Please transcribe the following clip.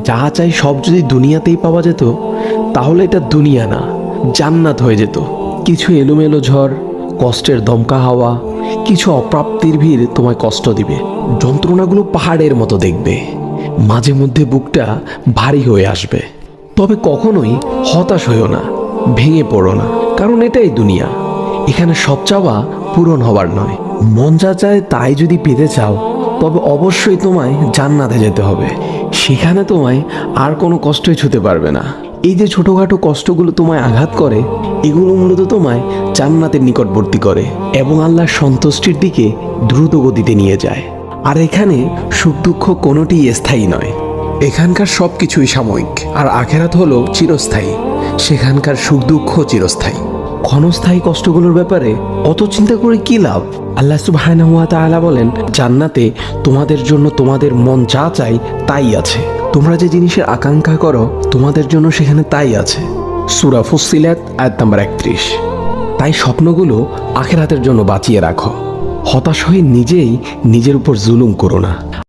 যা চাই সব যদি দুনিয়াতেই পাওয়া যেত তাহলে এটা দুনিয়া না, জান্নাত হয়ে যেত। কিছু এলোমেলো ঝড়, কষ্টের দমকা হাওয়া, কিছু অপ্রাপ্তির ভিড় তোমায় কষ্ট দিবে, যন্ত্রণাগুলো পাহাড়ের মতো দেখবে, মাঝে মধ্যে বুকটা ভারী হয়ে আসবে। তবে কখনোই হতাশ হইও না, ভেঙে পড়ো না, কারণ এটাই দুনিয়া। এখানে সব চাওয়া পূরণ হবার নয়। মন যা চায় তাই যদি পেতে চাও তবে অবশ্যই তোমায় জান্নাতে যেতে হবে। সেখানে তোমায় আর কোনো কষ্টই ছুতে পারবে না। এই যে ছোটোখাটো কষ্টগুলো তোমায় আঘাত করে, এগুলো মূলত তোমায় জান্নাতের নিকটবর্তী করে এবং আল্লাহর সন্তুষ্টির দিকে দ্রুত গতিতে নিয়ে যায়। আর এখানে সুখ দুঃখ কোনোটিই স্থায়ী নয়। এখানকার সব কিছুই সাময়িক, আর আখেরাত হলো চিরস্থায়ী। সেখানকার সুখ দুঃখ চিরস্থায়ী। ক্ষণস্থায়ী কষ্টগুলোর ব্যাপারে অত চিন্তা করে কি লাভ? আল্লাহ সুবহানাহু ওয়া তাআলা বলেন, জান্নাতে তোমাদের জন্য তোমাদের মন যা চাই তাই আছে। তোমরা যে জিনিসের আকাঙ্ক্ষা করো তোমাদের জন্য সেখানে তাই আছে। সূরা ফুসসিলাত আয়াত নাম্বার 31। তাই স্বপ্নগুলো আখিরাতের জন্য বাঁচিয়ে রাখো। হতাশ হয়ে নিজেই নিজের উপর জুলুম করো না।